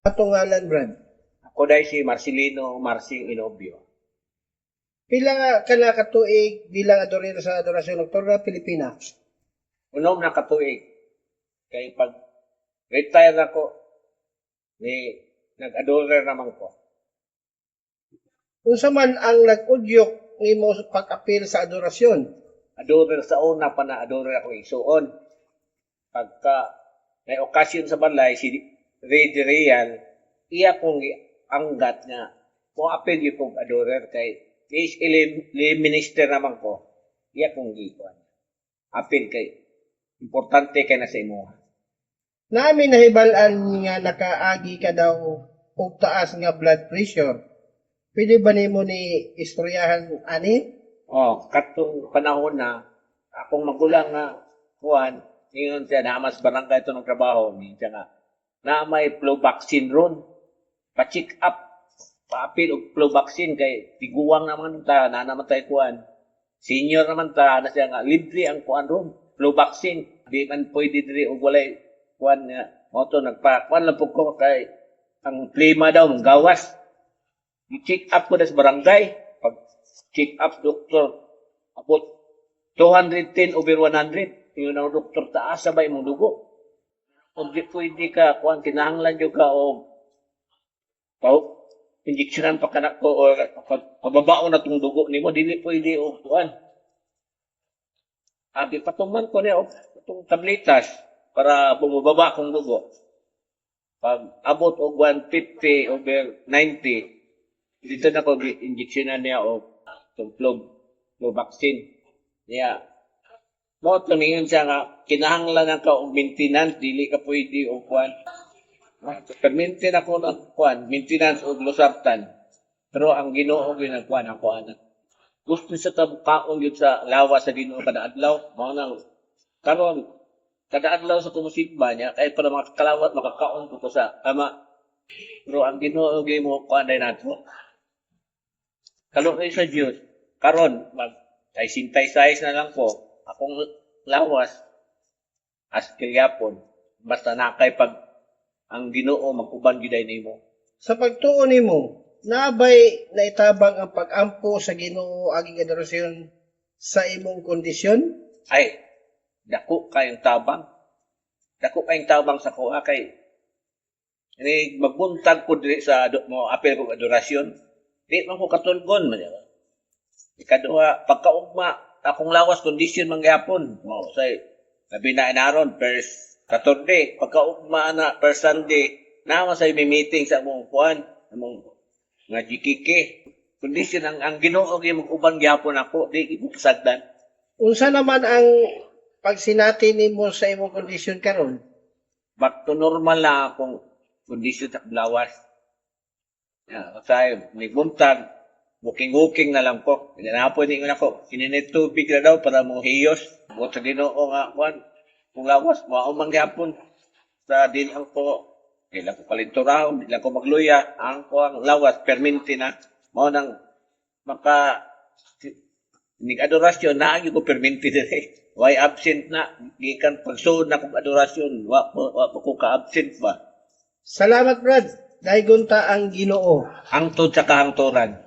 Atong ngalan, Brad. Ako dahil si Marcelino Marcing Inobio. Pila nga ka na katuig bilang adorero sa Adorasyon Nocturna, Pilipinas? Unom na katuig. Kay pag retire ako, ni nag-adorer naman ko. Unsa man ang nag-udyok nimo sa pag-apil sa adorasyon? Adorer sa una pa na adorer ako isuon. Pagka may okasyon sa balay, si Ray de Real, iya kong anggat nga, kung apel yung kong adorer kay is minister naman ko, iya kong gikuan. Apel kay, importante kay na sa imuha. Naamin nahibalan nga nakaagi ka daw og taas nga blood pressure. Pwede ba nimo ni istoryahan ani? Katong panahon na, akong magulang nga, kuhan, ngayon siya, naamas barangay ito ng trabaho, niya nga, na may flu vaccine ron. Pa-check up, pa-apil og flu vaccine, kay tiguang naman ta, na naman tayo kuhan. Senior naman ta, na siya nga, libre ang kuhan ron, flu vaccine. Di man pwede diri og walay kuhan nga, moto nagpa-kuhan lang po ko kay, ang plima daw, gawas. I-check up ko na sa barangay, pag-check up, doktor, abot 210 over 100. Yung ang doktor, taas sabay mong dugo. Kung di pwede ka, kung kinahanglan nyo ka, o injeksyonan pa ka na ko, o pababao na itong dugo ni mo, dili pwede, o kuhan. Abi, patuman ko niya, o itong tabletas, para bumababa kong dugo. Pag abot o 150 over 90, dito na ko injeksyonan niya o itong flu vaccine. Niya, mo tumingin siya nga, kinahanglan na ka o maintenance, dili ka pwede o kuhan. Permintin ako ng kuhan, maintenance o losartan. Pero ang Ginoo ginagkuhan ako anak. Gusto sa tabukaon yun sa lawa sa Ginoo kada adlaw, mga nang karon kada adlaw sa kumusigba niya, kaya para makakalawat, makakaon ko sa ama. Pero ang Ginoo mo kuhan na nato. Kalunay sa Diyos, karon ay sintay-size na lang po, akong lawas, as kayapon, basta nakay pag ang Ginoo mag-uban gyuday nimo. Sa pagtuo nimo, naabay naitabang ang pag-ampo sa Ginoo aging adorasyon sa imong kondisyon? Ay, dako kayong tabang. Dako kayong tabang sa kuha kay ini magbuntag ko diri sa mo apel kong adorasyon. Di man ko katulgon man. Ikaduha, pagkaugma, akong lawas kondisyon mangyapon. Mo say labi na inaron first Saturday, pagkaugma na first Sunday, naman sa meeting sa among kuan, among nga GKK. Kondisyon ang Ginoo gyud mag-uban gyapon ako, di ko pasagdan. Unsa naman ang pagsinati nimo sa imong kondisyon karon? Back to normal na akong kondisyon sa lawas. Say, may buntag, walking na lang ko. Pinanapon din ako. Sininit tubig na daw para mong hiyos. Buot sa Ginoo nga, kung lawas, maumang yapon. Sa dilang ko, kailan ko palinturaw, dilang ko magluya. Ang ko ang lawas, perminti na. Mao nang nig-adorasyon, naagi ko perminti din eh. Why absent na? Gikan pagsuod na kong adorasyon, wa ko ka-absent ba? Salamat, Brad. Dahil gunta ang Ginoo. Hangtod sa kahangturan.